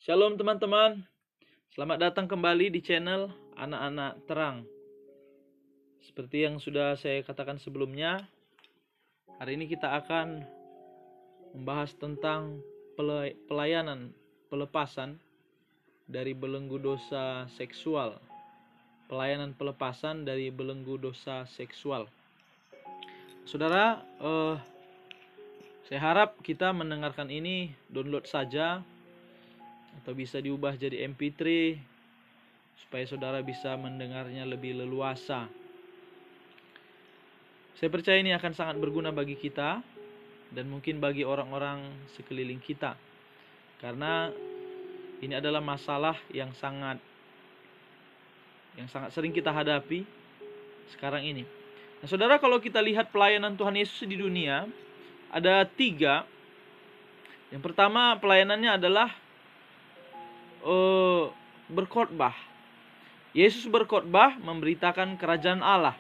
Shalom teman-teman, selamat datang kembali di channel Anak-anak Terang. Seperti yang sudah saya katakan sebelumnya, hari ini kita akan membahas tentang pelayanan pelepasan dari belenggu dosa seksual. Pelayanan pelepasan dari belenggu dosa seksual. Saudara, saya harap kita mendengarkan ini download saja atau bisa diubah jadi MP3 supaya saudara bisa mendengarnya lebih leluasa. Saya percaya ini akan sangat berguna bagi kita dan mungkin bagi orang-orang sekeliling kita, karena ini adalah masalah yang sangat sering kita hadapi sekarang ini. Nah, saudara, kalau kita lihat pelayanan Tuhan Yesus di dunia, ada 3. Yang pertama, pelayanannya adalah berkhotbah. Yesus berkhotbah memberitakan kerajaan Allah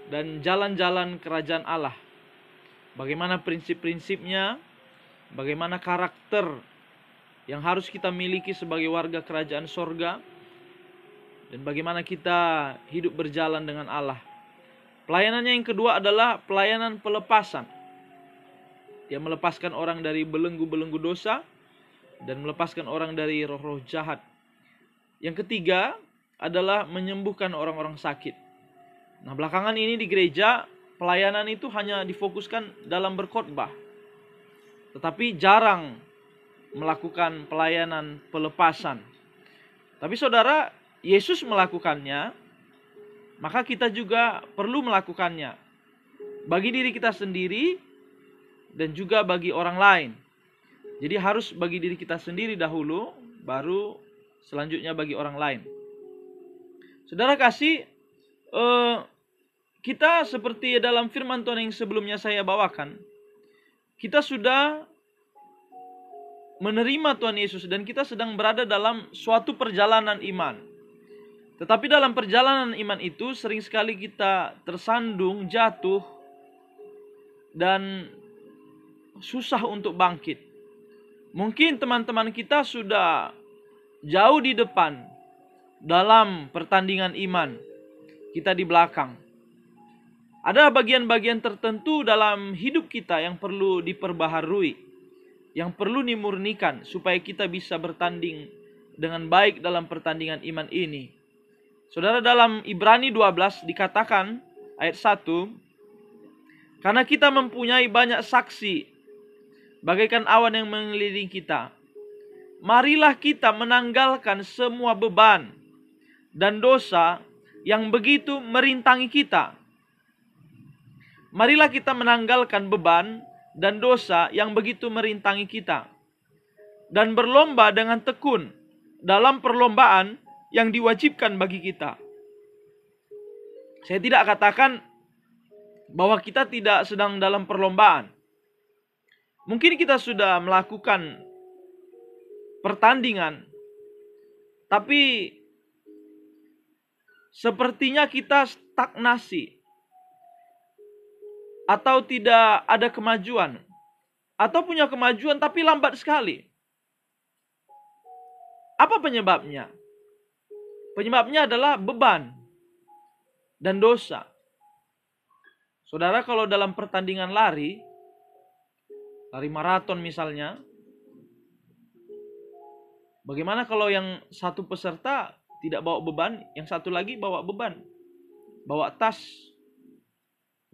dan jalan-jalan kerajaan Allah. Bagaimana prinsip-prinsipnya, bagaimana karakter yang harus kita miliki sebagai warga kerajaan sorga, dan bagaimana kita hidup berjalan dengan Allah. Pelayanannya yang kedua adalah pelayanan pelepasan. Dia melepaskan orang dari belenggu-belenggu dosa dan melepaskan orang dari roh-roh jahat. Yang ketiga adalah menyembuhkan orang-orang sakit. Nah, belakangan ini di gereja, pelayanan itu hanya difokuskan dalam berkhotbah, tetapi jarang melakukan pelayanan pelepasan. Tapi saudara, Yesus melakukannya, maka kita juga perlu melakukannya. Bagi diri kita sendiri dan juga bagi orang lain. Jadi harus bagi diri kita sendiri dahulu, baru selanjutnya bagi orang lain. Saudara kasih, kita seperti dalam firman Tuhan yang sebelumnya saya bawakan, kita sudah menerima Tuhan Yesus dan kita sedang berada dalam suatu perjalanan iman. Tetapi dalam perjalanan iman itu sering sekali kita tersandung, jatuh, dan susah untuk bangkit. Mungkin teman-teman kita sudah jauh di depan dalam pertandingan iman, kita di belakang. Ada bagian-bagian tertentu dalam hidup kita yang perlu diperbaharui, yang perlu dimurnikan supaya kita bisa bertanding dengan baik dalam pertandingan iman ini. Saudara, dalam Ibrani 12 dikatakan ayat 1, karena kita mempunyai banyak saksi bagaikan awan yang mengelilingi kita, marilah kita menanggalkan semua beban dan dosa yang begitu merintangi kita. Marilah kita menanggalkan beban dan dosa yang begitu merintangi kita, dan berlomba dengan tekun dalam perlombaan yang diwajibkan bagi kita. Saya tidak katakan bahwa kita tidak sedang dalam perlombaan. Mungkin kita sudah melakukan pertandingan, tapi sepertinya kita stagnasi atau tidak ada kemajuan, atau punya kemajuan tapi lambat sekali. Apa penyebabnya? Penyebabnya adalah beban dan dosa. Saudara, kalau dalam pertandingan lari maraton misalnya, bagaimana kalau yang satu peserta tidak bawa beban, yang satu lagi bawa beban, bawa tas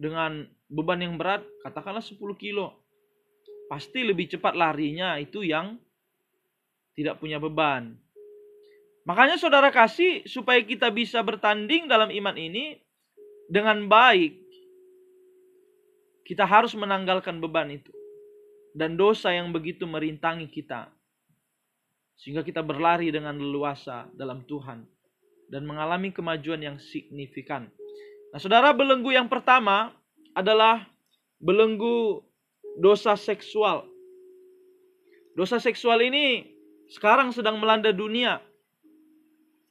dengan beban yang berat, katakanlah 10 kilo. Pasti lebih cepat larinya itu yang tidak punya beban. Makanya saudara kasih, supaya kita bisa bertanding dalam iman ini dengan baik, kita harus menanggalkan beban itu dan dosa yang begitu merintangi kita, sehingga kita berlari dengan leluasa dalam Tuhan dan mengalami kemajuan yang signifikan. Nah, saudara, belenggu yang pertama adalah belenggu dosa seksual. Dosa seksual ini sekarang sedang melanda dunia.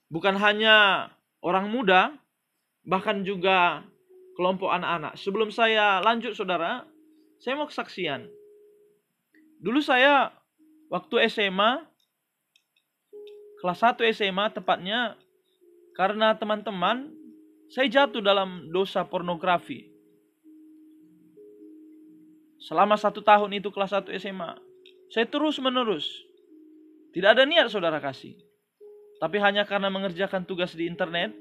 Bukan hanya orang muda, bahkan juga kelompok anak-anak. Sebelum saya lanjut saudara, saya mau kesaksian. Dulu saya waktu SMA kelas 1 SMA tepatnya, karena teman-teman, saya jatuh dalam dosa pornografi. Selama 1 tahun itu kelas 1 SMA, saya terus menerus. Tidak ada niat saudara kasih. Tapi hanya karena mengerjakan tugas di internet,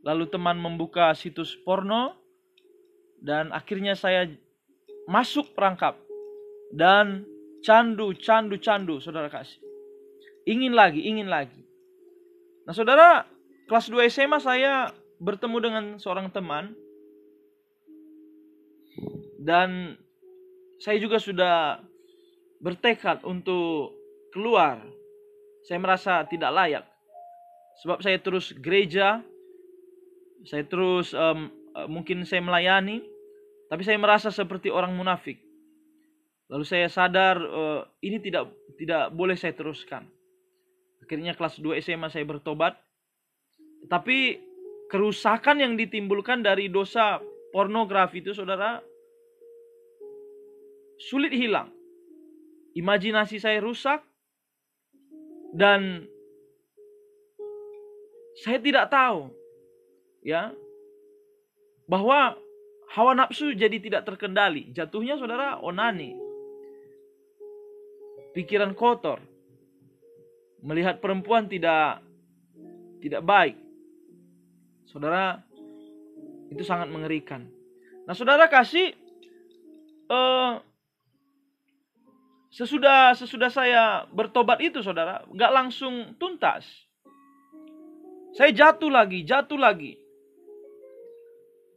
lalu teman membuka situs porno, dan akhirnya saya masuk perangkap. Dan candu, saudara kasih. Ingin lagi. Nah saudara, kelas 2 SMA saya bertemu dengan seorang teman. Dan saya juga sudah bertekad untuk keluar. Saya merasa tidak layak. Sebab saya terus gereja. Saya terus mungkin saya melayani. Tapi saya merasa seperti orang munafik. Lalu saya sadar ini tidak boleh saya teruskan. Akhirnya kelas 2 SMA saya bertobat. Tapi kerusakan yang ditimbulkan dari dosa pornografi itu saudara, sulit hilang. Imajinasi saya rusak. Dan saya tidak tahu ya bahwa hawa nafsu jadi tidak terkendali. Jatuhnya saudara onani. Pikiran kotor. Melihat perempuan tidak baik. Saudara, itu sangat mengerikan. Nah saudara kasih, sesudah saya bertobat itu saudara, gak langsung tuntas. Saya jatuh lagi.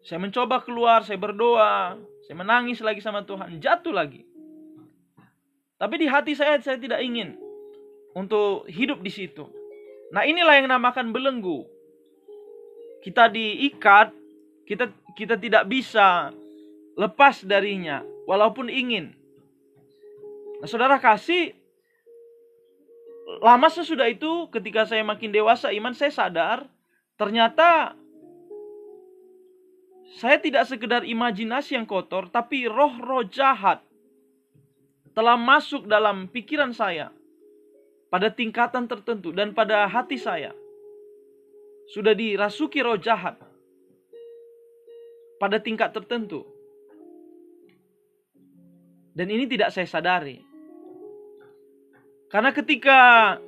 Saya mencoba keluar, saya berdoa, saya menangis lagi sama Tuhan, jatuh lagi. Tapi di hati saya tidak ingin untuk hidup di situ. Nah inilah yang namakan belenggu. Kita diikat, kita tidak bisa lepas darinya, walaupun ingin. Nah saudara kasih, lama sesudah itu ketika saya makin dewasa iman, saya sadar ternyata saya tidak sekedar imajinasi yang kotor, tapi roh-roh jahat telah masuk dalam pikiran saya pada tingkatan tertentu dan pada hati saya. Sudah dirasuki roh jahat pada tingkat tertentu. Dan ini tidak saya sadari. Karena ketika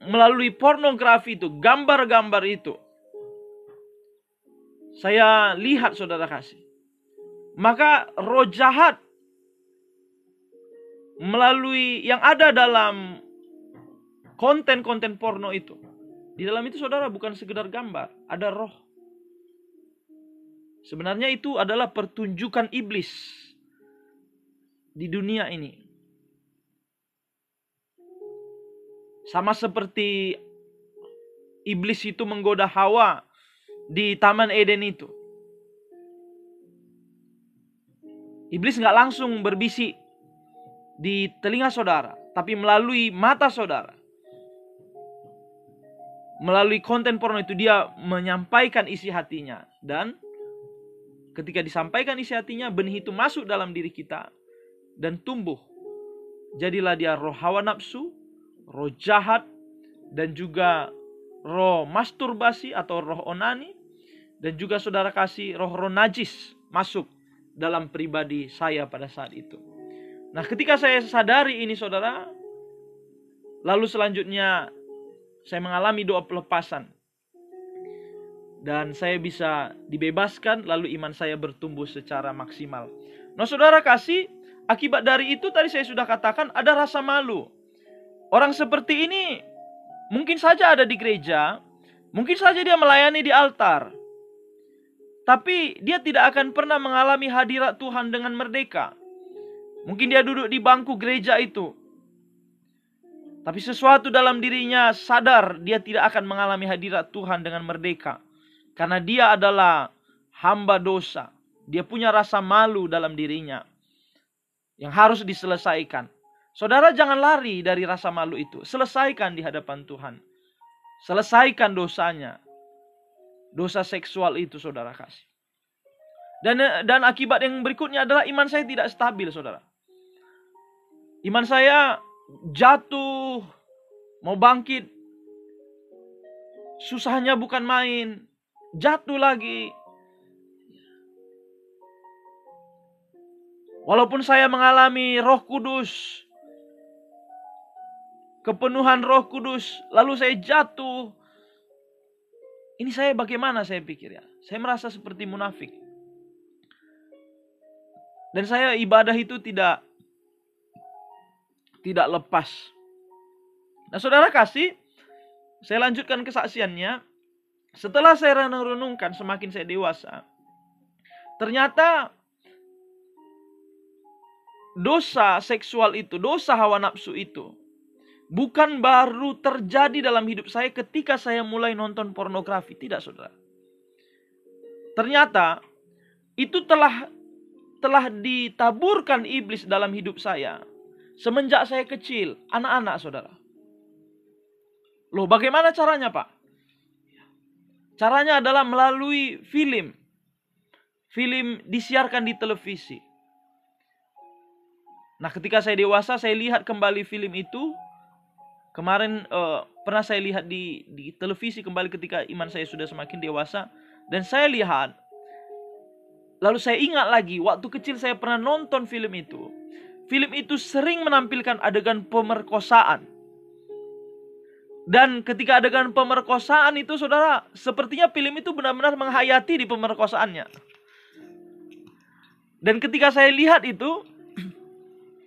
melalui pornografi itu, gambar-gambar itu, saya lihat saudara kasih. Maka roh jahat melalui yang ada dalam konten-konten porno itu. Di dalam itu saudara bukan sekedar gambar, ada roh. Sebenarnya itu adalah pertunjukan iblis di dunia ini. Sama seperti iblis itu menggoda Hawa di Taman Eden itu. Iblis gak langsung berbisik di telinga saudara, tapi melalui mata saudara. Melalui konten porno itu dia menyampaikan isi hatinya. Dan ketika disampaikan isi hatinya, benih itu masuk dalam diri kita dan tumbuh. Jadilah dia roh hawa nafsu, roh jahat, dan juga roh masturbasi atau roh onani. Dan juga saudara kasih roh-roh najis masuk dalam pribadi saya pada saat itu. Nah ketika saya sadari ini saudara, lalu selanjutnya saya mengalami doa pelepasan. Dan saya bisa dibebaskan, lalu iman saya bertumbuh secara maksimal. Nah saudara kasih, akibat dari itu tadi saya sudah katakan ada rasa malu. Orang seperti ini mungkin saja ada di gereja, mungkin saja dia melayani di altar. Tapi dia tidak akan pernah mengalami hadirat Tuhan dengan merdeka. Mungkin dia duduk di bangku gereja itu. Tapi sesuatu dalam dirinya sadar dia tidak akan mengalami hadirat Tuhan dengan merdeka. Karena dia adalah hamba dosa. Dia punya rasa malu dalam dirinya yang harus diselesaikan. Saudara jangan lari dari rasa malu itu. Selesaikan di hadapan Tuhan. Selesaikan dosanya. Dosa seksual itu saudara kasih. Dan akibat yang berikutnya adalah iman saya tidak stabil saudara. Iman saya jatuh mau bangkit, susahnya bukan main, jatuh lagi. Walaupun saya mengalami Roh Kudus, kepenuhan Roh Kudus, lalu saya jatuh. Ini saya bagaimana saya pikir ya? Saya merasa seperti munafik. Dan saya ibadah itu tidak lepas. Nah, saudara kasih, saya lanjutkan kesaksiannya. Setelah saya renung-renungkan semakin saya dewasa, ternyata dosa seksual itu, dosa hawa nafsu itu, bukan baru terjadi dalam hidup saya ketika saya mulai nonton pornografi. Tidak, saudara. Ternyata itu telah ditaburkan iblis dalam hidup saya semenjak saya kecil, anak-anak, saudara. Loh, bagaimana caranya, Pak? Caranya adalah melalui film. Film disiarkan di televisi. Nah, ketika saya dewasa, saya lihat kembali film itu. Kemarin pernah saya lihat di televisi kembali ketika iman saya sudah semakin dewasa. Dan saya lihat, lalu saya ingat lagi, waktu kecil saya pernah nonton film itu. Film itu sering menampilkan adegan pemerkosaan. Dan ketika adegan pemerkosaan itu, saudara, sepertinya film itu benar-benar menghayati di pemerkosaannya. Dan ketika saya lihat itu,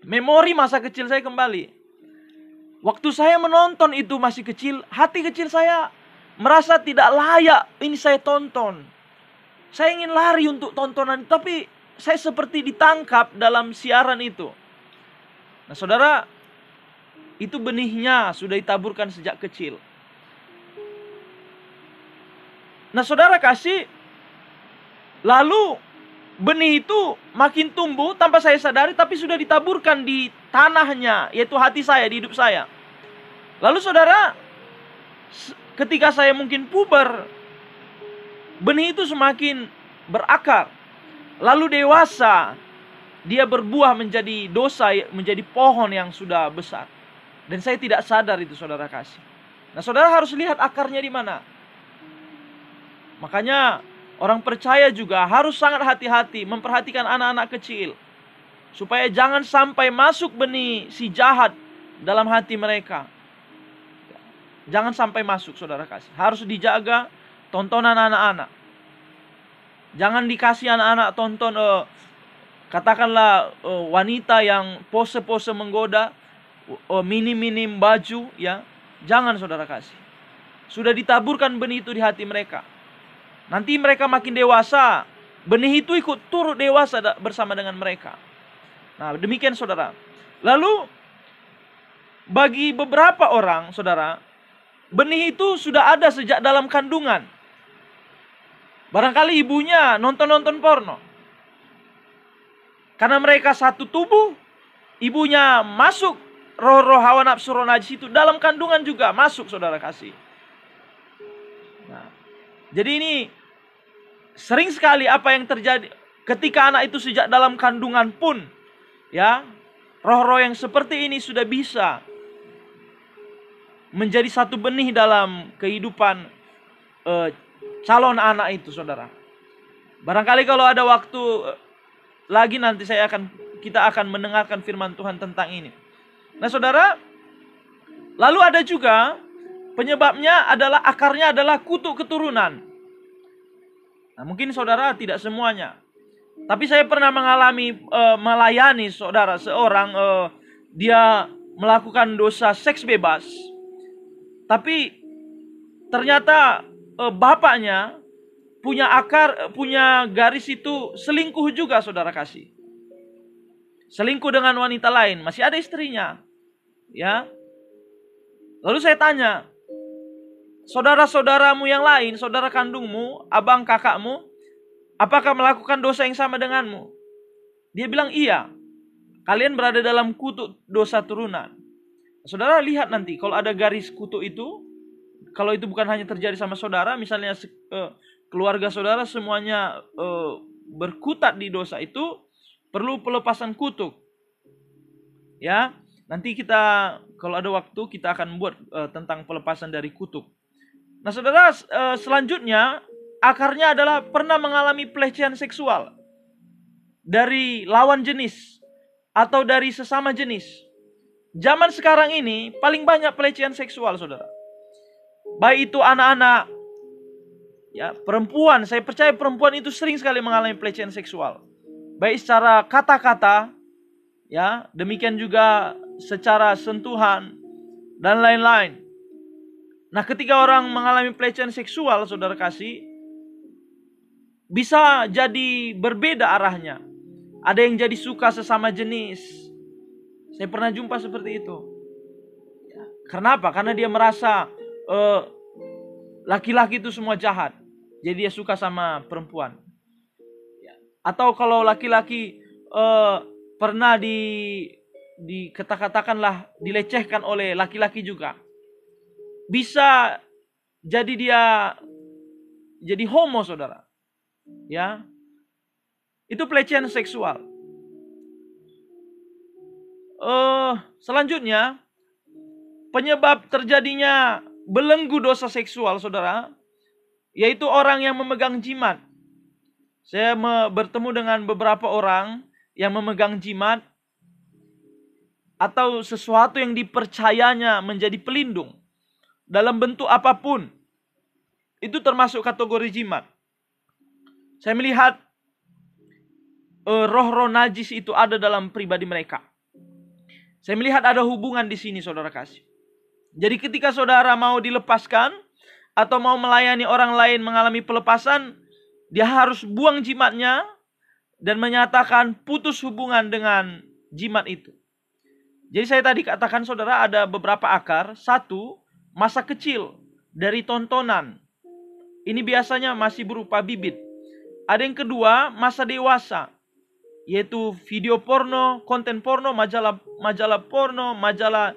memori masa kecil saya kembali. Waktu saya menonton itu masih kecil, hati kecil saya merasa tidak layak ini saya tonton. Saya ingin lari untuk tontonan, tapi saya seperti ditangkap dalam siaran itu. Nah, saudara, itu benihnya sudah ditaburkan sejak kecil. Nah, saudara kasih, lalu benih itu makin tumbuh tanpa saya sadari, tapi sudah ditaburkan di tanahnya, yaitu hati saya, di hidup saya. Lalu saudara, ketika saya mungkin puber, benih itu semakin berakar. Lalu dewasa, dia berbuah menjadi dosa, menjadi pohon yang sudah besar. Dan saya tidak sadar itu, saudara kasih. Nah, saudara harus lihat akarnya di mana. Makanya orang percaya juga harus sangat hati-hati memperhatikan anak-anak kecil. Supaya jangan sampai masuk benih si jahat dalam hati mereka. Jangan sampai masuk, saudara kasih. Harus dijaga tontonan anak-anak. Jangan dikasih anak-anak tonton katakanlah wanita yang pose-pose menggoda, minim-minim baju, ya. Jangan, saudara kasih. Sudah ditaburkan benih itu di hati mereka. Nanti mereka makin dewasa, benih itu ikut turut dewasa bersama dengan mereka. Nah, demikian, saudara. Lalu bagi beberapa orang, saudara, benih itu sudah ada sejak dalam kandungan. Barangkali ibunya nonton-nonton porno. Karena mereka satu tubuh, ibunya masuk roh-roh hawa nafsu roh najis itu dalam kandungan juga masuk, saudara kasih. Nah, jadi ini sering sekali apa yang terjadi ketika anak itu sejak dalam kandungan pun, ya, roh-roh yang seperti ini sudah bisa menjadi satu benih dalam kehidupan calon anak itu, saudara. Barangkali kalau ada waktu lagi nanti kita akan mendengarkan firman Tuhan tentang ini. Nah, saudara, lalu ada juga penyebabnya adalah akarnya adalah kutuk keturunan. Nah, mungkin saudara tidak semuanya. Tapi saya pernah mengalami melayani saudara seorang dia melakukan dosa seks bebas. Tapi ternyata bapaknya punya garis itu selingkuh juga, saudara kasih. Selingkuh dengan wanita lain, masih ada istrinya. Ya. Lalu saya tanya, saudara-saudaramu yang lain, saudara kandungmu, abang kakakmu, apakah melakukan dosa yang sama denganmu? Dia bilang iya. Kalian berada dalam kutuk dosa turunan. Saudara lihat nanti, kalau ada garis kutuk itu, kalau itu bukan hanya terjadi sama saudara, misalnya keluarga saudara semuanya berkutat di dosa itu, perlu pelepasan kutuk. Ya. Nanti kita kalau ada waktu kita akan buat tentang pelepasan dari kutuk. Nah saudara, selanjutnya akarnya adalah pernah mengalami pelecehan seksual dari lawan jenis atau dari sesama jenis. Zaman sekarang ini paling banyak pelecehan seksual, saudara. Baik itu anak-anak, ya perempuan. Saya percaya perempuan itu sering sekali mengalami pelecehan seksual. Baik secara kata-kata, ya demikian juga secara sentuhan dan lain-lain. Nah, ketika orang mengalami pelecehan seksual, saudara kasih, bisa jadi berbeda arahnya. Ada yang jadi suka sesama jenis. Saya pernah jumpa seperti itu. Karena apa? Karena dia merasa laki-laki itu semua jahat. Jadi dia suka sama perempuan. Atau kalau laki-laki pernah katakanlah dilecehkan oleh laki-laki juga. Bisa jadi dia jadi homo, saudara. Ya. Itu pelecehan seksual. Selanjutnya, penyebab terjadinya belenggu dosa seksual, saudara, yaitu orang yang memegang jimat. Saya bertemu dengan beberapa orang yang memegang jimat atau sesuatu yang dipercayanya menjadi pelindung dalam bentuk apapun. Itu termasuk kategori jimat. Saya melihat roh-roh najis itu ada dalam pribadi mereka. Saya melihat ada hubungan di sini, saudara kasih. Jadi ketika saudara mau dilepaskan atau mau melayani orang lain mengalami pelepasan, dia harus buang jimatnya dan menyatakan putus hubungan dengan jimat itu. Jadi saya tadi katakan, saudara, ada beberapa akar. Satu, masa kecil dari tontonan. Ini biasanya masih berupa bibit. Ada yang kedua, masa dewasa, yaitu video porno, konten porno, majalah porno, majalah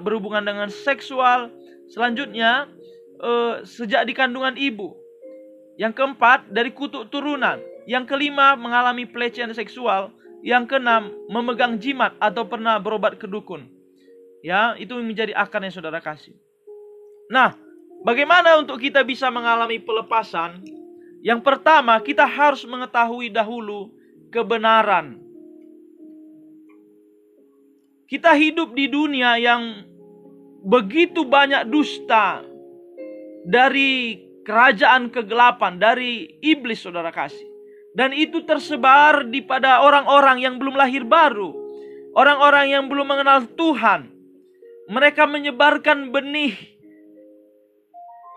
berhubungan dengan seksual. Selanjutnya, sejak di kandungan ibu. Yang keempat, dari kutuk turunan. Yang kelima, mengalami pelecehan seksual. Yang keenam, memegang jimat atau pernah berobat ke dukun. Ya, itu menjadi akarnya, saudara kasih. Nah, bagaimana untuk kita bisa mengalami pelepasan? Yang pertama, kita harus mengetahui dahulu kebenaran. Kita hidup di dunia yang begitu banyak dusta dari kerajaan kegelapan, dari iblis, saudara kasih. Dan itu tersebar pada orang-orang yang belum lahir baru. Orang-orang yang belum mengenal Tuhan. Mereka menyebarkan benih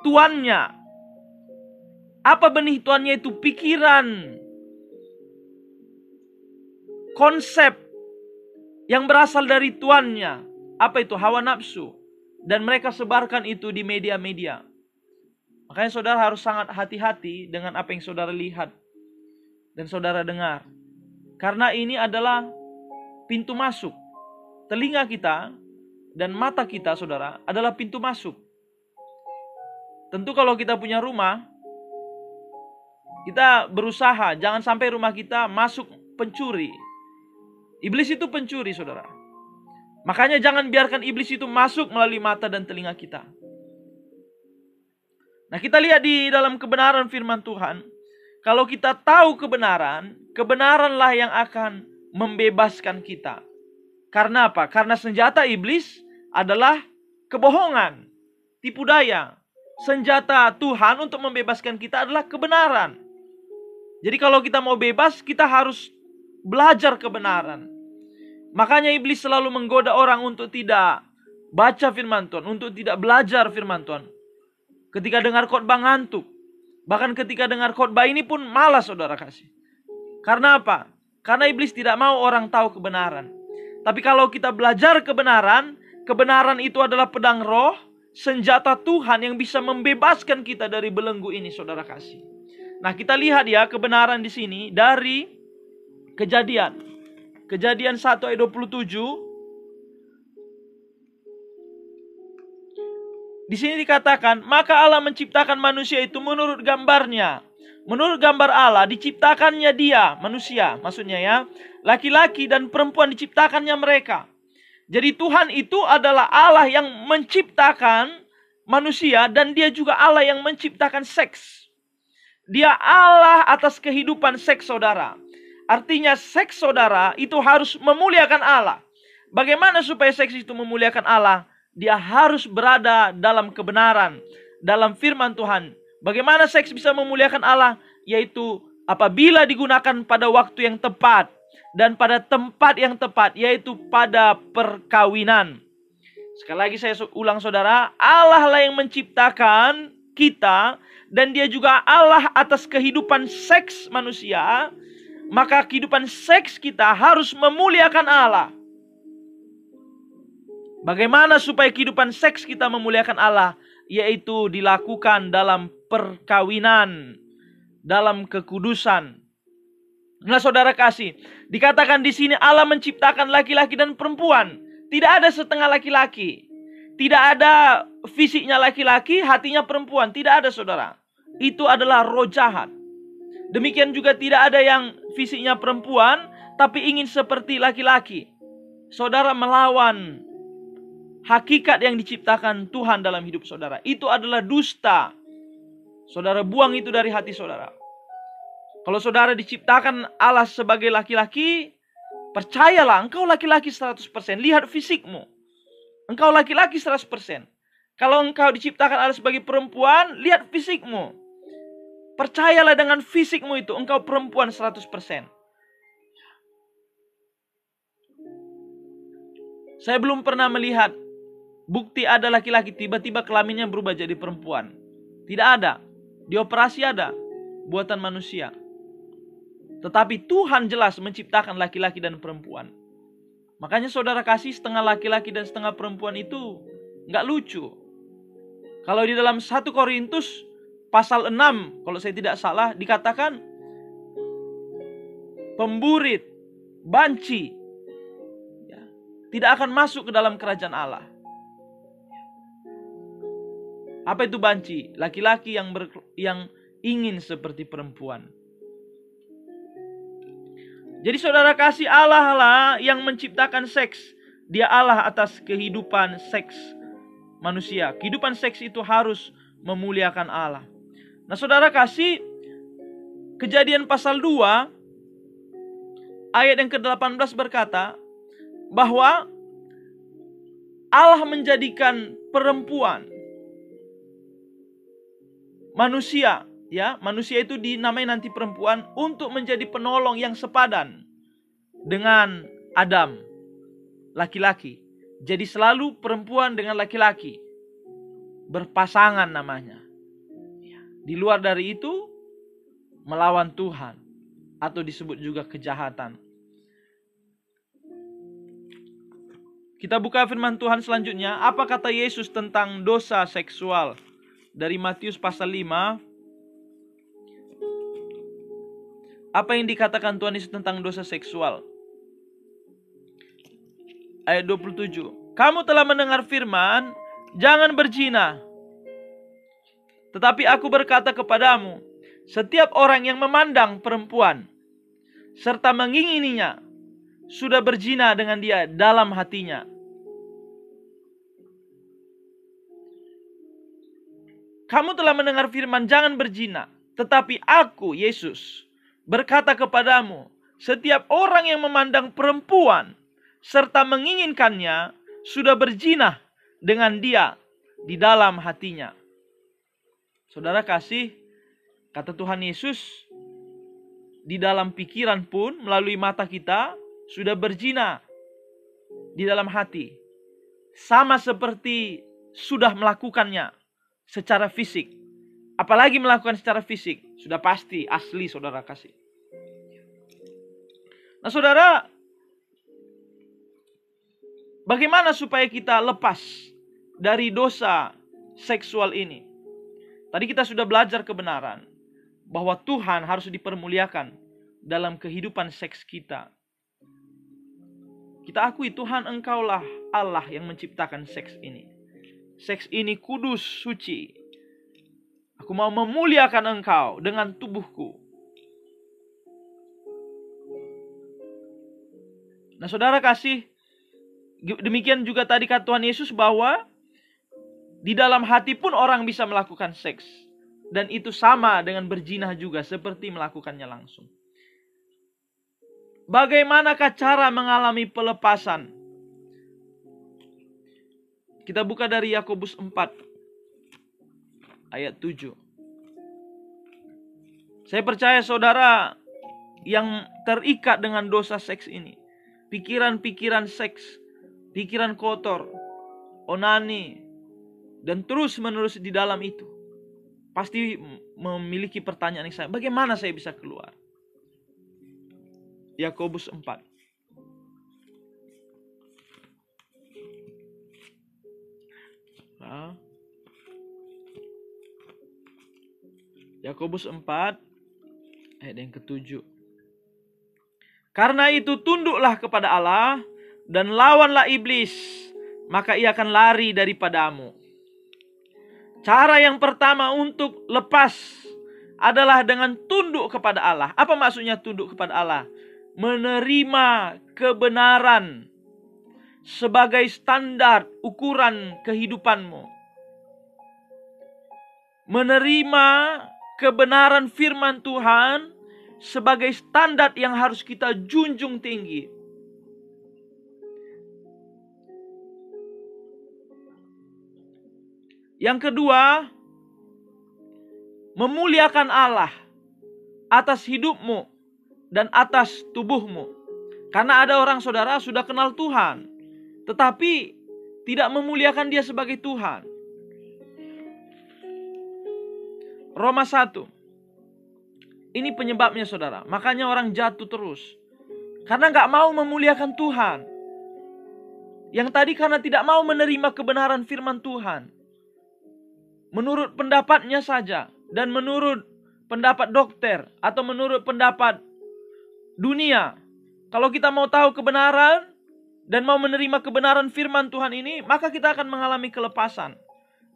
tuannya. Apa benih tuannya itu? Pikiran, konsep yang berasal dari tuannya. Apa itu? Hawa nafsu. Dan mereka sebarkan itu di media-media. Makanya saudara harus sangat hati-hati dengan apa yang saudara lihat dan saudara dengar. Karena ini adalah pintu masuk. Telinga kita dan mata kita, saudara, adalah pintu masuk. Tentu kalau kita punya rumah, kita berusaha jangan sampai rumah kita masuk pencuri. Iblis itu pencuri, saudara. Makanya jangan biarkan iblis itu masuk melalui mata dan telinga kita. Nah, kita lihat di dalam kebenaran firman Tuhan. Kalau kita tahu kebenaran, kebenaranlah yang akan membebaskan kita. Karena apa? Karena senjata iblis adalah kebohongan, tipu daya. Senjata Tuhan untuk membebaskan kita adalah kebenaran. Jadi kalau kita mau bebas, kita harus belajar kebenaran. Makanya iblis selalu menggoda orang untuk tidak baca firman Tuhan, untuk tidak belajar firman Tuhan. Ketika dengar khotbah ngantuk. Bahkan ketika dengar khotbah ini pun malas, saudara kasih. Karena apa? Karena iblis tidak mau orang tahu kebenaran. Tapi kalau kita belajar kebenaran, kebenaran itu adalah pedang roh, senjata Tuhan yang bisa membebaskan kita dari belenggu ini, saudara kasih. Nah, kita lihat ya kebenaran di sini dari Kejadian. Kejadian 1 ayat 27. Di sini dikatakan, maka Allah menciptakan manusia itu menurut gambarnya. Menurut gambar Allah diciptakannya dia, manusia maksudnya ya. Laki-laki dan perempuan diciptakannya mereka. Jadi Tuhan itu adalah Allah yang menciptakan manusia dan dia juga Allah yang menciptakan seks. Dia Allah atas kehidupan seks saudara. Artinya seks saudara itu harus memuliakan Allah. Bagaimana supaya seks itu memuliakan Allah? Dia harus berada dalam kebenaran, dalam firman Tuhan. Bagaimana seks bisa memuliakan Allah? Yaitu apabila digunakan pada waktu yang tepat dan pada tempat yang tepat, yaitu pada perkawinan. Sekali lagi saya ulang saudara, Allah lah yang menciptakan kita dan dia juga Allah atas kehidupan seks manusia. Maka kehidupan seks kita harus memuliakan Allah. Bagaimana supaya kehidupan seks kita memuliakan Allah? Yaitu dilakukan dalam perkawinan, dalam kekudusan. Nah saudara kasih, dikatakan di sini Allah menciptakan laki-laki dan perempuan. Tidak ada setengah laki-laki. Tidak ada fisiknya laki-laki, hatinya perempuan. Tidak ada saudara. Itu adalah roh jahat. Demikian juga tidak ada yang fisiknya perempuan, tapi ingin seperti laki-laki. Saudara melawan hakikat yang diciptakan Tuhan dalam hidup saudara. Itu adalah dusta. Saudara buang itu dari hati saudara. Kalau saudara diciptakan Allah sebagai laki-laki, percayalah engkau laki-laki 100%. Lihat fisikmu. Engkau laki-laki 100%. Kalau engkau diciptakan Allah sebagai perempuan, lihat fisikmu. Percayalah dengan fisikmu itu, engkau perempuan 100%. Saya belum pernah melihat bukti ada laki-laki tiba-tiba kelaminnya berubah jadi perempuan. Tidak ada. Dioperasi ada. Buatan manusia. Tetapi Tuhan jelas menciptakan laki-laki dan perempuan. Makanya saudara kasih, setengah laki-laki dan setengah perempuan itu nggak lucu. Kalau di dalam 1 Korintus pasal 6, kalau saya tidak salah, dikatakan pemburit, banci, ya, tidak akan masuk ke dalam kerajaan Allah. Apa itu banci? Laki-laki yang ingin seperti perempuan. Jadi saudara kasih, Allah lah yang menciptakan seks. Dia Allah atas kehidupan seks manusia. Kehidupan seks itu harus memuliakan Allah. Nah saudara kasih, Kejadian pasal 2 ayat yang ke-18 berkata bahwa Allah menjadikan perempuan, manusia, ya, manusia itu dinamai nanti perempuan untuk menjadi penolong yang sepadan dengan Adam, laki-laki. Jadi selalu perempuan dengan laki-laki berpasangan namanya. Di luar dari itu melawan Tuhan atau disebut juga kejahatan. Kita buka firman Tuhan selanjutnya. Apa kata Yesus tentang dosa seksual? Dari Matius pasal 5. Apa yang dikatakan Tuhan Yesus tentang dosa seksual? Ayat 27. Kamu telah mendengar firman, jangan berzina. Tetapi aku berkata kepadamu, setiap orang yang memandang perempuan serta mengingininya sudah berzina dengan dia dalam hatinya. Kamu telah mendengar firman jangan berzina. Tetapi aku, Yesus, berkata kepadamu, setiap orang yang memandang perempuan serta menginginkannya sudah berzina dengan dia di dalam hatinya. Saudara kasih, kata Tuhan Yesus, di dalam pikiran pun melalui mata kita sudah berzina di dalam hati. Sama seperti sudah melakukannya secara fisik. Apalagi melakukan secara fisik. Sudah pasti asli saudara kasih. Nah saudara, bagaimana supaya kita lepas dari dosa seksual ini? Tadi kita sudah belajar kebenaran bahwa Tuhan harus dipermuliakan dalam kehidupan seks kita. Kita akui Tuhan, Engkaulah Allah yang menciptakan seks ini. Seks ini kudus, suci. Aku mau memuliakan Engkau dengan tubuhku. Nah saudara kasih, Demikian juga tadi kata Tuhan Yesus bahwa di dalam hati pun orang bisa melakukan seks. Dan itu sama dengan berzina juga, seperti melakukannya langsung. Bagaimanakah cara mengalami pelepasan? Kita buka dari Yakobus 4 ayat 7. Saya percaya saudara yang terikat dengan dosa seks ini, pikiran-pikiran seks, pikiran kotor, onani, dan terus-menerus di dalam itu, pasti memiliki pertanyaan yang sama, bagaimana saya bisa keluar? Yakobus 4. Yakobus 4 ayat yang ke-7. Karena itu tunduklah kepada Allah dan lawanlah iblis, maka ia akan lari daripadamu. Cara yang pertama untuk lepas adalah dengan tunduk kepada Allah. Apa maksudnya tunduk kepada Allah? Menerima kebenaran sebagai standar ukuran kehidupanmu. Menerima kebenaran firman Tuhan sebagai standar yang harus kita junjung tinggi. Yang kedua, memuliakan Allah atas hidupmu dan atas tubuhmu. Karena ada orang saudara sudah kenal Tuhan, tetapi tidak memuliakan Dia sebagai Tuhan. Roma 1. Ini penyebabnya saudara. Makanya orang jatuh terus. Karena gak mau memuliakan Tuhan. Yang tadi karena tidak mau menerima kebenaran firman Tuhan. Menurut pendapatnya saja. Dan menurut pendapat dokter. Atau menurut pendapat dunia. Kalau kita mau tahu kebenaran. Dan mau menerima kebenaran firman Tuhan ini. Maka kita akan mengalami kelepasan.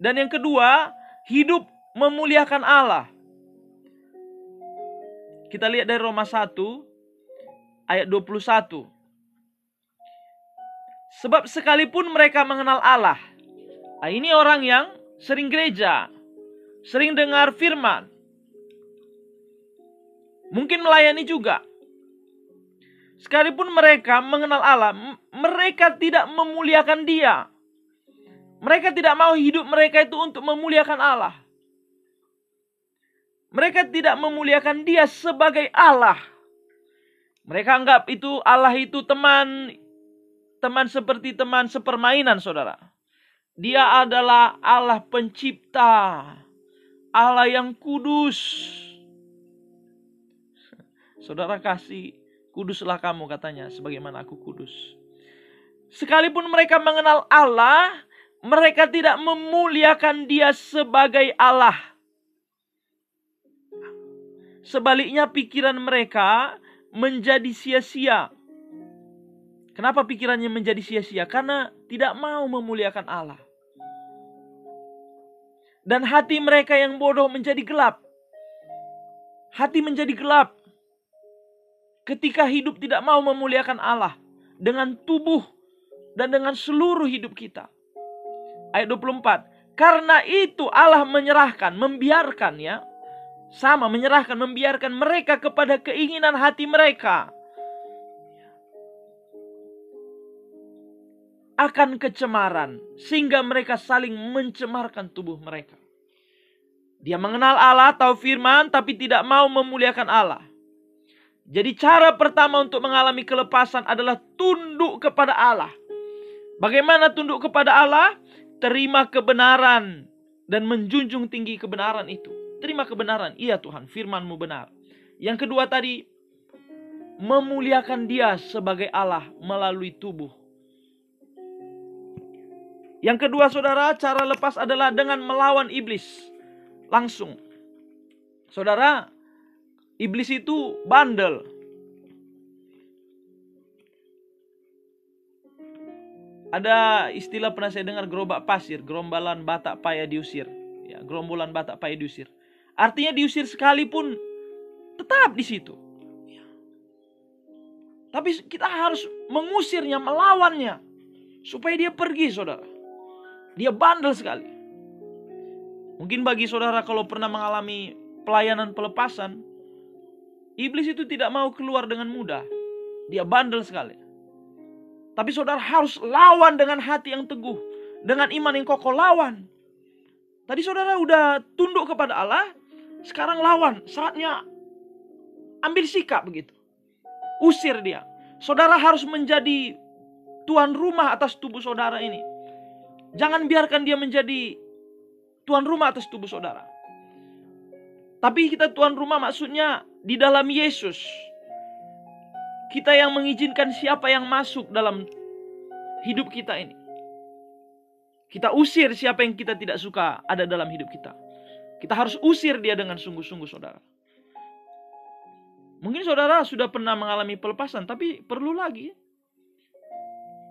Dan yang kedua. Hidup memuliakan Allah. Kita lihat dari Roma 1 ayat 21. Sebab sekalipun mereka mengenal Allah. Ini orang yang sering gereja, sering dengar firman, mungkin melayani juga. Sekalipun mereka mengenal Allah, mereka tidak memuliakan Dia. Mereka tidak mau hidup mereka itu untuk memuliakan Allah. Mereka tidak memuliakan Dia sebagai Allah. Mereka anggap itu Allah itu teman seperti teman sepermainan saudara. Dia adalah Allah pencipta, Allah yang kudus. Saudara kasih, kuduslah kamu katanya, sebagaimana aku kudus. Sekalipun mereka mengenal Allah, mereka tidak memuliakan Dia sebagai Allah. Sebaliknya pikiran mereka menjadi sia-sia. Kenapa pikirannya menjadi sia-sia? Karena tidak mau memuliakan Allah. Dan hati mereka yang bodoh menjadi gelap. Hati menjadi gelap ketika hidup tidak mau memuliakan Allah dengan tubuh dan dengan seluruh hidup kita. Ayat 24. Karena itu Allah menyerahkan, membiarkan ya. Sama menyerahkan, membiarkan mereka kepada keinginan hati mereka. Akan kecemaran. Sehingga mereka saling mencemarkan tubuh mereka. Dia mengenal Allah, tahu firman, tapi tidak mau memuliakan Allah. Jadi cara pertama untuk mengalami kelepasan adalah tunduk kepada Allah. Bagaimana tunduk kepada Allah? Terima kebenaran dan menjunjung tinggi kebenaran itu. Terima kebenaran. Iya Tuhan, firman-Mu benar. Yang kedua tadi, memuliakan Dia sebagai Allah melalui tubuh. Yang kedua saudara, cara lepas adalah dengan melawan iblis. Langsung. Saudara, iblis itu bandel. Ada istilah pernah saya dengar, gerobak pasir, gerombolan batak payah diusir. Ya, gerombolan batak payah diusir. Artinya diusir sekalipun tetap di situ. Tapi kita harus mengusirnya, melawannya. supaya dia pergi, saudara. Dia bandel sekali. Mungkin bagi saudara kalau pernah mengalami pelayanan pelepasan, iblis itu tidak mau keluar dengan mudah. Dia bandel sekali. Tapi saudara harus lawan dengan hati yang teguh, dengan iman yang kokoh, lawan. Tadi saudara udah tunduk kepada Allah, sekarang lawan. Saatnya ambil sikap begitu. Usir dia. Saudara harus menjadi tuan rumah atas tubuh saudara ini. Jangan biarkan dia menjadi tuan rumah atas tubuh saudara. Tapi kita tuan rumah maksudnya di dalam Yesus. Kita yang mengizinkan siapa yang masuk dalam hidup kita ini. Kita usir siapa yang kita tidak suka ada dalam hidup kita. Kita harus usir dia dengan sungguh-sungguh, saudara. Mungkin saudara sudah pernah mengalami pelepasan, tapi perlu lagi.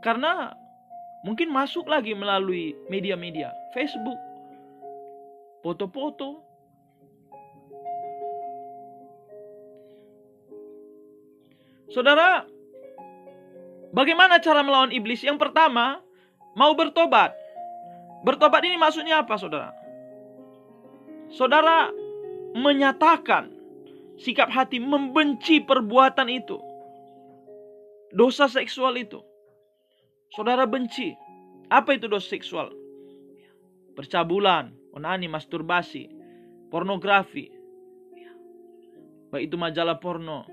Karena mungkin masuk lagi melalui media-media, Facebook, foto-foto. Saudara, bagaimana cara melawan iblis? Yang pertama, mau bertobat. Bertobat ini maksudnya apa, saudara? Saudara menyatakan sikap hati membenci perbuatan itu. Dosa seksual itu. Saudara benci. Apa itu dosa seksual? Percabulan, onani, masturbasi, pornografi. Baik itu majalah porno.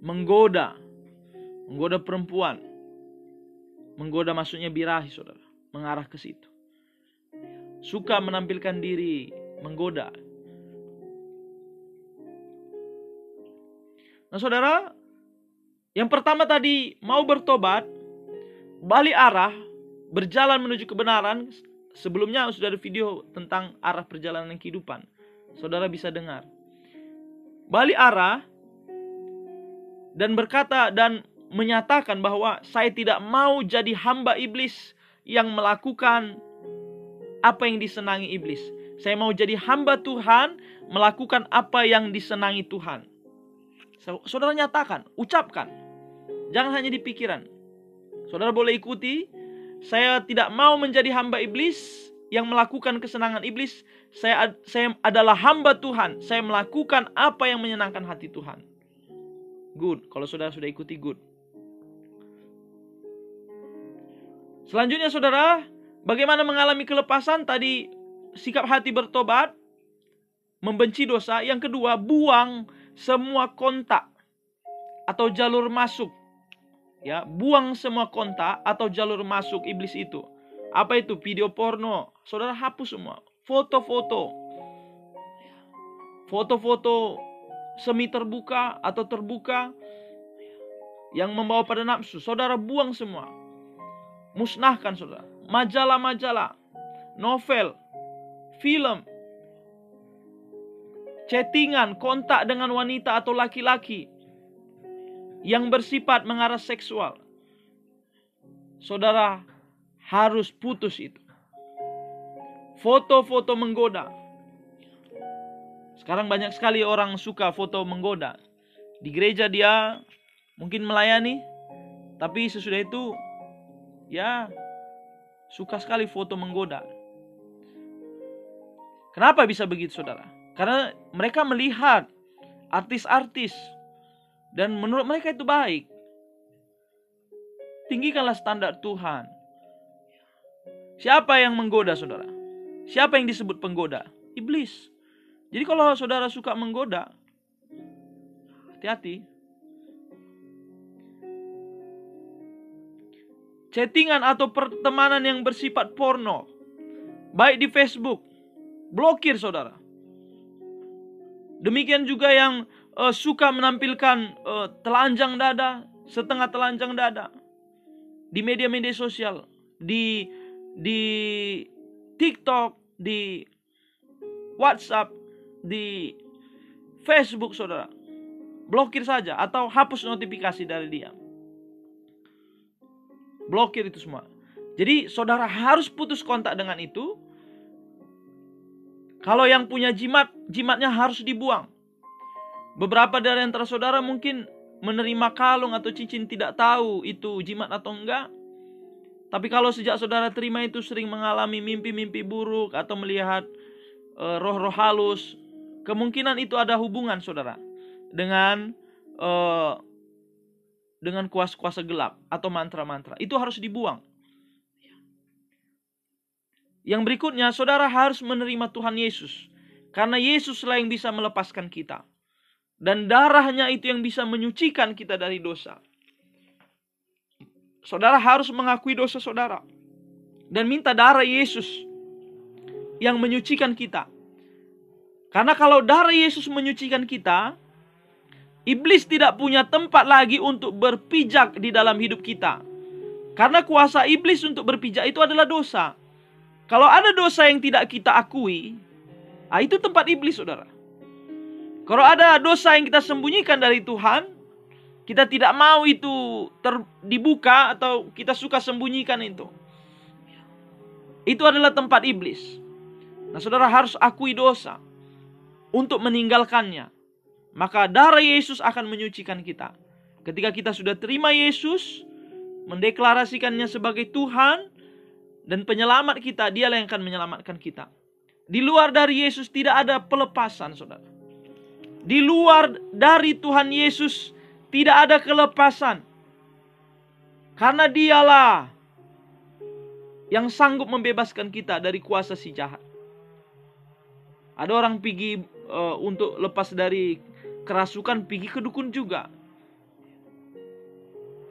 Menggoda perempuan. Menggoda maksudnya birahi, saudara. Mengarah ke situ. Suka menampilkan diri, menggoda. Nah, saudara, yang pertama tadi mau bertobat, balik arah, berjalan menuju kebenaran. Sebelumnya sudah ada video tentang arah perjalanan kehidupan. Saudara bisa dengar. Balik arah dan berkata dan menyatakan bahwa saya tidak mau jadi hamba iblis yang melakukan apa yang disenangi iblis. Saya mau jadi hamba Tuhan, melakukan apa yang disenangi Tuhan. Saudara nyatakan, ucapkan. Jangan hanya di pikiran. Saudara boleh ikuti. Saya tidak mau menjadi hamba iblis yang melakukan kesenangan iblis. Saya adalah hamba Tuhan. Saya melakukan apa yang menyenangkan hati Tuhan. Good. Kalau saudara sudah ikuti, good. Selanjutnya saudara, bagaimana mengalami kelepasan? Tadi sikap hati bertobat, membenci dosa. Yang kedua, buang semua kontak atau jalur masuk. Ya, buang semua kontak atau jalur masuk iblis itu. Apa itu? Video porno. Saudara hapus semua. Foto-foto semi terbuka atau terbuka yang membawa pada nafsu. Saudara buang semua. Musnahkan, saudara. Majalah-majalah, novel, film, chattingan, kontak dengan wanita atau laki-laki yang bersifat mengarah seksual. Saudara harus putus itu. Foto-foto menggoda. Sekarang banyak sekali orang suka foto menggoda. Di gereja dia mungkin melayani, tapi sesudah itu ya suka sekali foto menggoda. Kenapa bisa begitu, saudara? Karena mereka melihat artis-artis dan menurut mereka itu baik. Tinggikanlah standar Tuhan. Siapa yang menggoda, saudara? Siapa yang disebut penggoda? Iblis. Jadi kalau saudara suka menggoda, hati-hati. Chattingan atau pertemanan yang bersifat porno, baik di Facebook, blokir, saudara. Demikian juga yang suka menampilkan telanjang dada, setengah telanjang dada di media-media sosial, di TikTok, di WhatsApp, di Facebook, saudara. Blokir saja atau hapus notifikasi dari dia. Blokir itu semua. Jadi saudara harus putus kontak dengan itu. Kalau yang punya jimat, jimatnya harus dibuang. Beberapa dari antara saudara mungkin menerima kalung atau cincin tidak tahu itu jimat atau enggak. Tapi kalau sejak saudara terima itu sering mengalami mimpi-mimpi buruk atau melihat roh-roh halus, kemungkinan itu ada hubungan saudara dengan kuasa-kuasa gelap atau mantra-mantra. Itu harus dibuang. Yang berikutnya, saudara harus menerima Tuhan Yesus. Karena Yesuslah yang bisa melepaskan kita. Dan darahnya itu yang bisa menyucikan kita dari dosa. Saudara harus mengakui dosa saudara. Dan minta darah Yesus yang menyucikan kita. Karena kalau darah Yesus menyucikan kita, iblis tidak punya tempat lagi untuk berpijak di dalam hidup kita. Karena kuasa iblis untuk berpijak itu adalah dosa. Kalau ada dosa yang tidak kita akui, itu tempat iblis saudara. Kalau ada dosa yang kita sembunyikan dari Tuhan, kita tidak mau itu dibuka atau kita suka sembunyikan itu. Itu adalah tempat iblis. Nah saudara harus akui dosa untuk meninggalkannya. Maka darah Yesus akan menyucikan kita. Ketika kita sudah terima Yesus, mendeklarasikannya sebagai Tuhan dan penyelamat kita, Dialah yang akan menyelamatkan kita. Di luar dari Yesus tidak ada pelepasan saudara. Di luar dari Tuhan Yesus tidak ada kelepasan. Karena Dialah yang sanggup membebaskan kita dari kuasa si jahat. Ada orang pergi untuk lepas dari kerasukan, pergi ke dukun juga.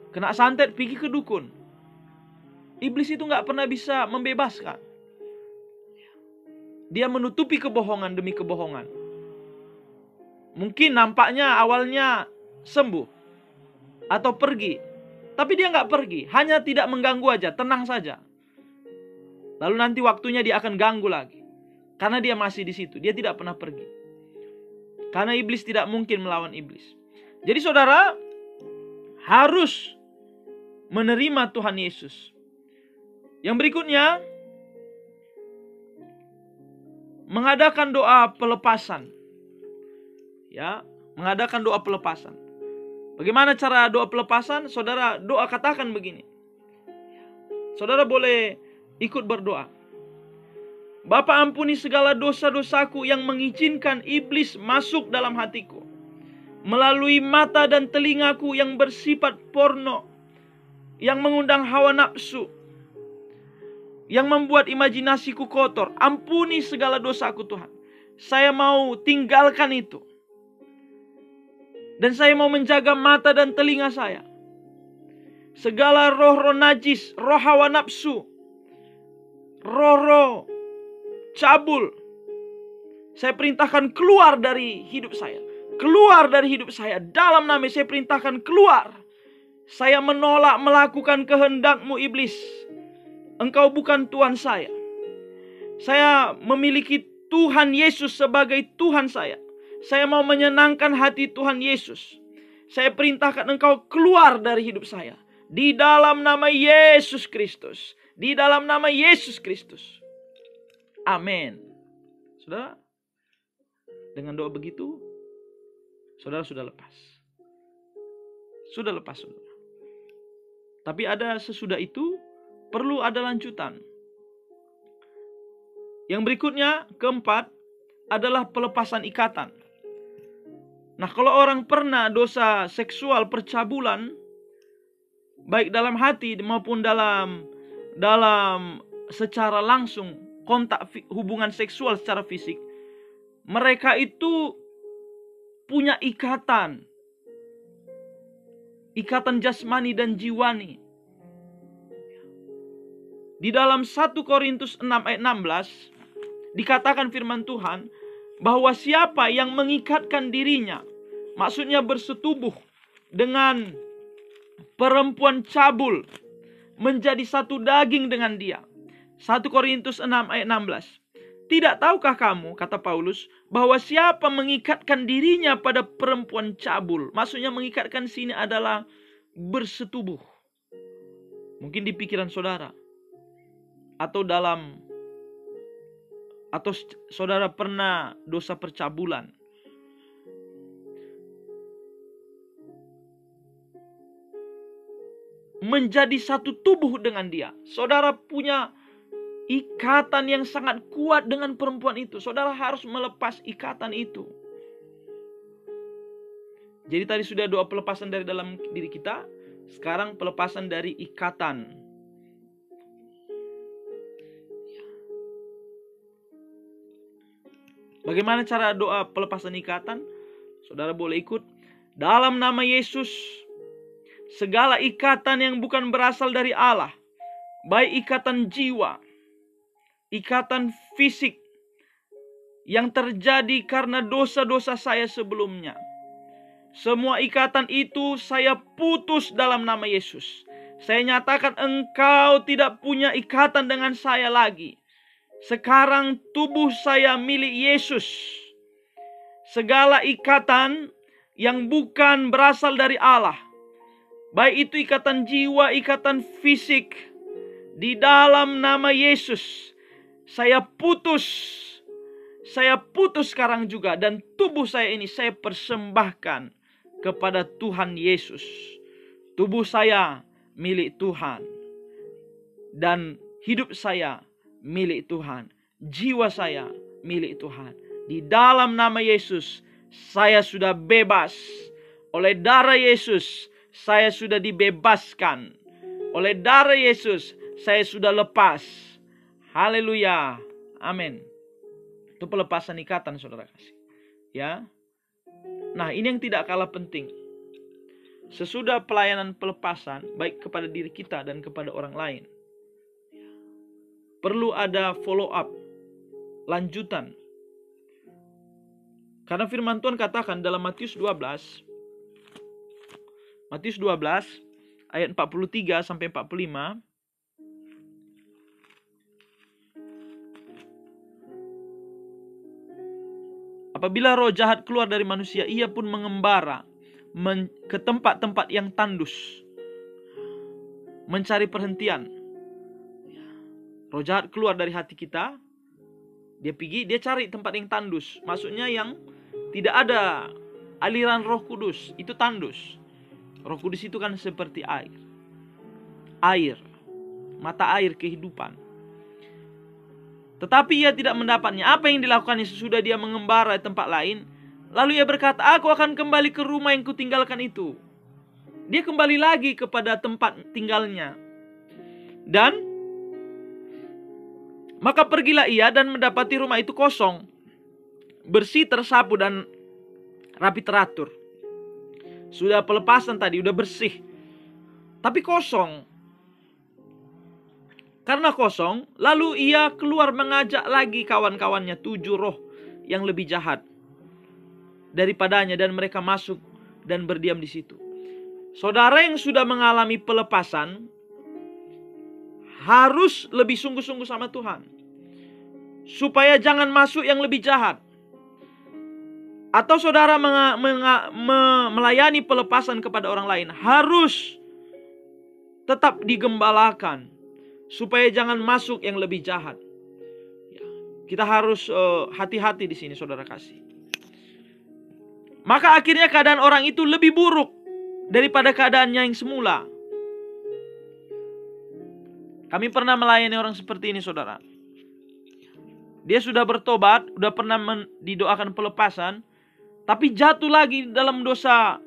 Kena santet, pergi ke dukun. Iblis itu gak pernah bisa membebaskan. Dia menutupi kebohongan demi kebohongan. Mungkin nampaknya awalnya sembuh atau pergi, tapi dia gak pergi, hanya tidak mengganggu aja, tenang saja. Lalu nanti waktunya dia akan ganggu lagi. Karena dia masih di situ, dia tidak pernah pergi. Karena iblis tidak mungkin melawan iblis. Jadi saudara harus menerima Tuhan Yesus. Yang berikutnya, mengadakan doa pelepasan. Ya, mengadakan doa pelepasan. Bagaimana cara doa pelepasan? Saudara doa katakan begini. Saudara boleh ikut berdoa. Bapa, ampuni segala dosa-dosaku yang mengizinkan iblis masuk dalam hatiku. Melalui mata dan telingaku yang bersifat porno. Yang mengundang hawa nafsu. Yang membuat imajinasiku kotor. Ampuni segala dosaku Tuhan. Saya mau tinggalkan itu. Dan saya mau menjaga mata dan telinga saya. Segala roh-roh najis, roh hawa nafsu, roh-roh cabul, saya perintahkan keluar dari hidup saya. Keluar dari hidup saya. Dalam nama saya perintahkan keluar. Saya menolak melakukan kehendak-Mu iblis. Engkau bukan Tuhan saya. Saya memiliki Tuhan Yesus sebagai Tuhan saya. Saya mau menyenangkan hati Tuhan Yesus. Saya perintahkan engkau keluar dari hidup saya. Di dalam nama Yesus Kristus. Di dalam nama Yesus Kristus. Amin. Saudara, dengan doa begitu, saudara sudah lepas. Sudah lepas, saudara. Tapi ada sesudah itu, perlu ada lanjutan. Yang berikutnya, keempat, adalah pelepasan ikatan. Nah, kalau orang pernah dosa seksual percabulan, baik dalam hati maupun dalam secara langsung, kontak hubungan seksual secara fisik, mereka itu punya ikatan jasmani dan jiwani. Di dalam 1 Korintus 6 ayat 16, dikatakan firman Tuhan, bahwa siapa yang mengikatkan dirinya, maksudnya bersetubuh dengan perempuan cabul, menjadi satu daging dengan dia. 1 Korintus 6 ayat 16. Tidak tahukah kamu, kata Paulus, bahwa siapa mengikatkan dirinya pada perempuan cabul, maksudnya mengikatkan sini adalah bersetubuh. Mungkin di pikiran saudara, atau saudara pernah dosa percabulan. menjadi satu tubuh dengan dia. Saudara punya ikatan yang sangat kuat dengan perempuan itu. Saudara harus melepas ikatan itu. Jadi tadi sudah doa pelepasan dari dalam diri kita. Sekarang pelepasan dari ikatan. Bagaimana cara doa pelepasan ikatan? Saudara boleh ikut. Dalam nama Yesus, segala ikatan yang bukan berasal dari Allah, baik ikatan jiwa, ikatan fisik yang terjadi karena dosa-dosa saya sebelumnya, semua ikatan itu saya putus dalam nama Yesus. Saya nyatakan engkau tidak punya ikatan dengan saya lagi. Sekarang tubuh saya milik Yesus. Segala ikatan yang bukan berasal dari Allah, baik itu ikatan jiwa, ikatan fisik, di dalam nama Yesus, saya putus sekarang juga. Dan tubuh saya ini saya persembahkan kepada Tuhan Yesus. Tubuh saya milik Tuhan, dan hidup saya milik Tuhan, jiwa saya milik Tuhan. Di dalam nama Yesus, saya sudah bebas. Oleh darah Yesus, saya sudah dibebaskan. Oleh darah Yesus, saya sudah lepas. Haleluya. Amin. Itu pelepasan ikatan, saudara kasih. Ya. Nah, ini yang tidak kalah penting. Sesudah pelayanan pelepasan, baik kepada diri kita dan kepada orang lain, perlu ada follow up, lanjutan. Karena firman Tuhan katakan dalam Matius 12 ayat 43 sampai 45, apabila roh jahat keluar dari manusia, ia pun mengembara ke tempat-tempat yang tandus, mencari perhentian. Roh jahat keluar dari hati kita, dia cari tempat yang tandus. Maksudnya yang tidak ada aliran Roh Kudus, itu tandus. Roh Kudus itu kan seperti air. Air, mata air kehidupan. Tetapi ia tidak mendapatnya. Apa yang dilakukannya sesudah dia mengembara di tempat lain? Lalu ia berkata, aku akan kembali ke rumah yang kutinggalkan itu. Dia kembali lagi kepada tempat tinggalnya. Dan maka pergilah ia dan mendapati rumah itu kosong, bersih, tersapu, dan rapi teratur. Sudah pelepasan tadi, udah bersih, tapi kosong. Karena kosong, lalu ia keluar mengajak lagi kawan-kawannya, 7 roh yang lebih jahat daripadanya, dan mereka masuk dan berdiam di situ. Saudara yang sudah mengalami pelepasan harus lebih sungguh-sungguh sama Tuhan, supaya jangan masuk yang lebih jahat. Atau saudara melayani pelepasan kepada orang lain, harus tetap digembalakan, supaya jangan masuk yang lebih jahat. Kita harus hati-hati di sini, saudara kasih. Maka akhirnya keadaan orang itu lebih buruk daripada keadaannya yang semula. Kami pernah melayani orang seperti ini, saudara. Dia sudah bertobat, sudah pernah didoakan pelepasan, tapi jatuh lagi dalam dosa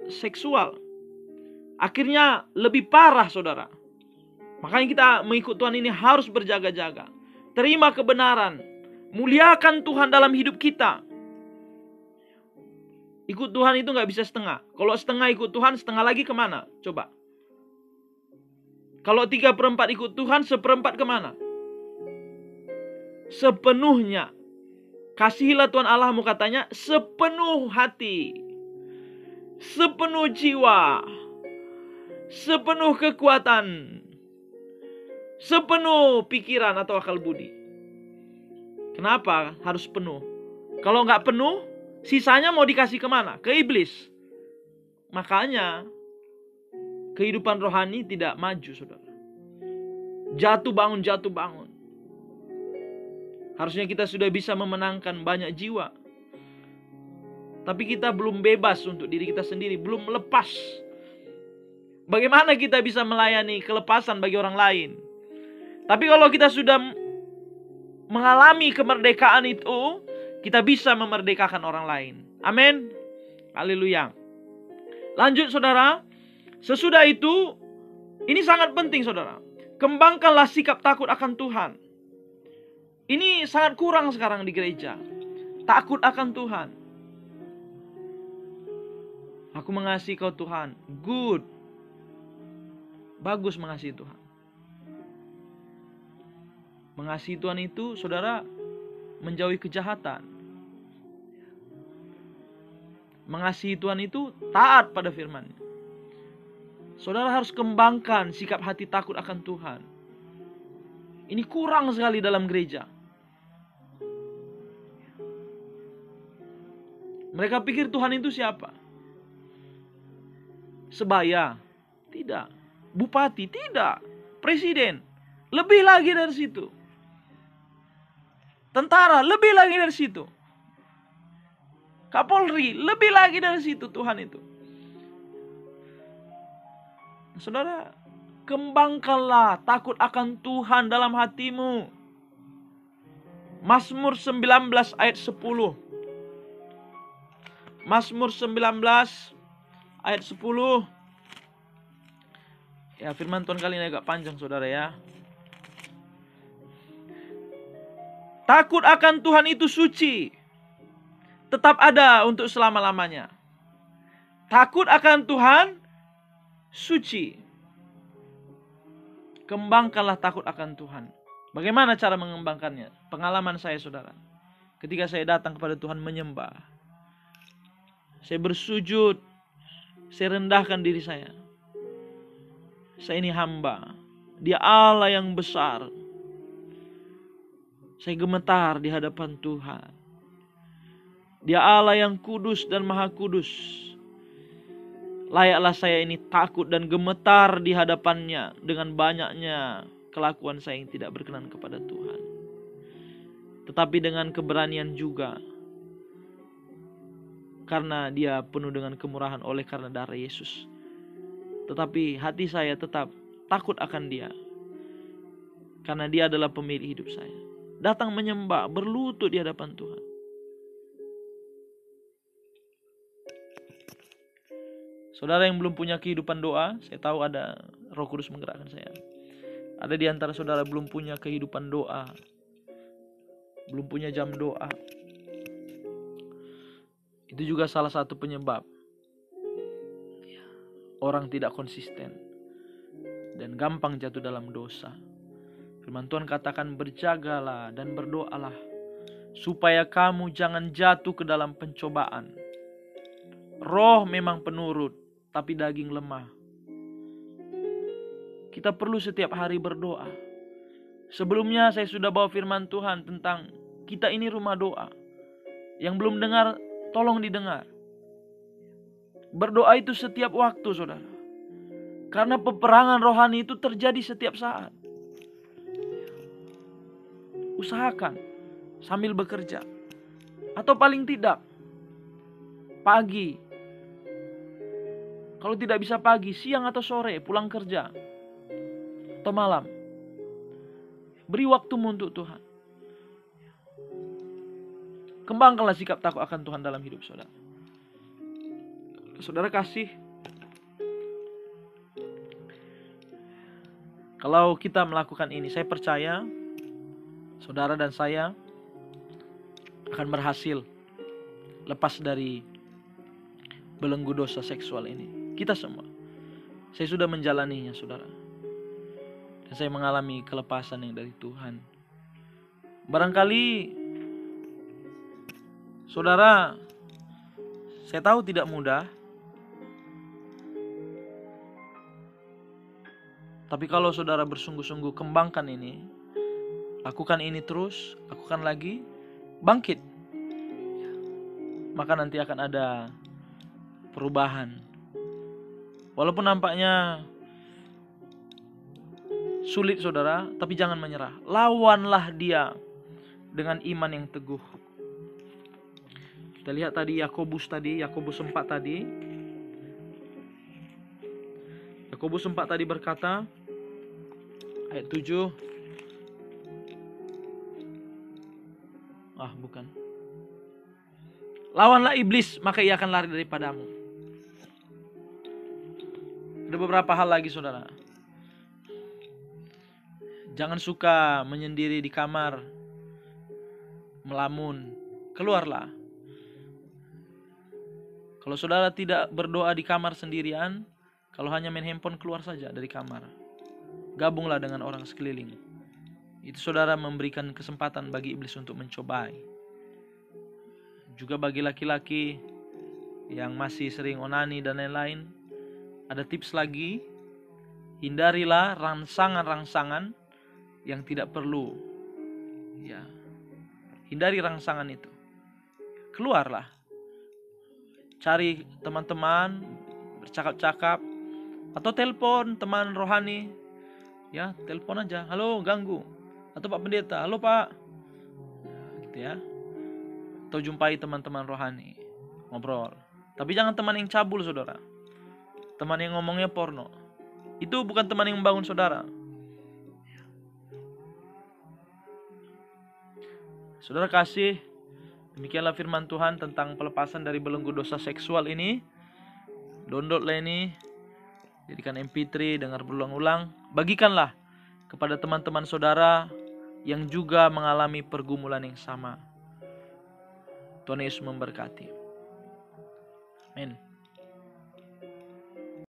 seksual. Akhirnya lebih parah, saudara. Makanya kita mengikut Tuhan ini harus berjaga-jaga. Terima kebenaran, muliakan Tuhan dalam hidup kita. Ikut Tuhan itu gak bisa setengah. Kalau setengah ikut Tuhan, setengah lagi kemana? Coba. Kalau 3/4 ikut Tuhan, 1/4 kemana? Sepenuhnya. Kasihilah Tuhan Allahmu, katanya, sepenuh hati, sepenuh jiwa, sepenuh kekuatan, sepenuh pikiran atau akal budi. Kenapa harus penuh? Kalau nggak penuh, sisanya mau dikasih kemana? Ke iblis. Makanya kehidupan rohani tidak maju, saudara. Jatuh bangun, jatuh bangun. Harusnya kita sudah bisa memenangkan banyak jiwa, tapi kita belum bebas untuk diri kita sendiri, belum lepas. Bagaimana kita bisa melayani kelepasan bagi orang lain? Tapi kalau kita sudah mengalami kemerdekaan itu, kita bisa memerdekakan orang lain. Amin. Haleluya. Lanjut saudara. Sesudah itu, ini sangat penting saudara. Kembangkanlah sikap takut akan Tuhan. Ini sangat kurang sekarang di gereja. Takut akan Tuhan. Aku mengasihi kau Tuhan. Good. Bagus mengasihi Tuhan. Mengasihi Tuhan itu saudara menjauhi kejahatan. Mengasihi Tuhan itu taat pada firman-Nya. Saudara harus kembangkan sikap hati takut akan Tuhan. Ini kurang sekali dalam gereja. Mereka pikir Tuhan itu siapa? Sebaya? Tidak. Bupati? Tidak. Presiden? Lebih lagi dari situ. Tentara? Lebih lagi dari situ. Kapolri? Lebih lagi dari situ Tuhan itu. Saudara, kembangkanlah takut akan Tuhan dalam hatimu. Mazmur 19 ayat 10. Mazmur 19 ayat 10. Ya, firman Tuhan kali ini agak panjang saudara ya. Takut akan Tuhan itu suci, tetap ada untuk selama-lamanya. Takut akan Tuhan suci. Kembangkanlah takut akan Tuhan. Bagaimana cara mengembangkannya? Pengalaman saya saudara. Ketika saya datang kepada Tuhan menyembah, saya bersujud, saya rendahkan diri saya. Saya ini hamba. Dia Allah yang besar. Saya gemetar di hadapan Tuhan. Dia Allah yang kudus dan maha kudus. Layaklah saya ini takut dan gemetar di hadapannya dengan banyaknya kelakuan saya yang tidak berkenan kepada Tuhan. Tetapi dengan keberanian juga. Karena dia penuh dengan kemurahan oleh karena darah Yesus. Tetapi hati saya tetap takut akan dia. Karena dia adalah pemilik hidup saya. Datang menyembah, berlutut di hadapan Tuhan. Saudara yang belum punya kehidupan doa, saya tahu ada Roh Kudus menggerakkan saya. Ada di antara saudara belum punya kehidupan doa. Belum punya jam doa. Itu juga salah satu penyebab orang tidak konsisten dan gampang jatuh dalam dosa. Firman Tuhan katakan, berjagalah dan berdoalah supaya kamu jangan jatuh ke dalam pencobaan. Roh memang penurut, tapi daging lemah. Kita perlu setiap hari berdoa. Sebelumnya saya sudah bawa firman Tuhan tentang kita ini rumah doa. Yang belum dengar, tolong didengar. Berdoa itu setiap waktu saudara. Karena peperangan rohani itu terjadi setiap saat. Usahakan sambil bekerja. Atau paling tidak pagi. Kalau tidak bisa pagi, siang atau sore pulang kerja. Atau malam. Beri waktumu untuk Tuhan. Kembangkanlah sikap takut akan Tuhan dalam hidup saudara. Saudara kasih. Kalau kita melakukan ini, saya percaya saudara dan saya akan berhasil lepas dari belenggu dosa seksual ini. Kita semua. Saya sudah menjalaninya saudara. Dan saya mengalami kelepasan yang dari Tuhan. Barangkali saudara, saya tahu tidak mudah. Tapi kalau saudara bersungguh-sungguh kembangkan ini, lakukan ini terus, lakukan lagi, bangkit. Maka nanti akan ada perubahan. Walaupun nampaknya sulit saudara, tapi jangan menyerah. Lawanlah dia dengan iman yang teguh. Kita lihat tadi Yakobus 4 tadi. Yakobus 4 tadi berkata, ayat 7. Bukan. Lawanlah iblis, maka ia akan lari daripadamu. Ada beberapa hal lagi, saudara. Jangan suka menyendiri di kamar, melamun. Keluarlah. Kalau saudara tidak berdoa di kamar sendirian, kalau hanya main handphone, keluar saja dari kamar. Gabunglah dengan orang sekeliling. Itu saudara memberikan kesempatan bagi iblis untuk mencobai. Juga bagi laki-laki yang masih sering onani dan lain-lain, ada tips lagi. Hindarilah rangsangan-rangsangan yang tidak perlu. Ya. Hindari rangsangan itu. Keluarlah. Cari teman-teman, bercakap-cakap, atau telepon teman rohani. Ya, telepon aja. Halo, ganggu. Atau Pak Pendeta, halo Pak. Gitu ya. Atau jumpai teman-teman rohani, ngobrol. Tapi jangan teman yang cabul, saudara. Teman yang ngomongnya porno. Itu bukan teman yang membangun saudara. Saudara kasih, demikianlah firman Tuhan tentang pelepasan dari belenggu dosa seksual ini. Downloadlah ini, jadikan MP3, dengar berulang-ulang. Bagikanlah kepada teman-teman saudara yang juga mengalami pergumulan yang sama. Tuhan Yesus memberkati. Amin.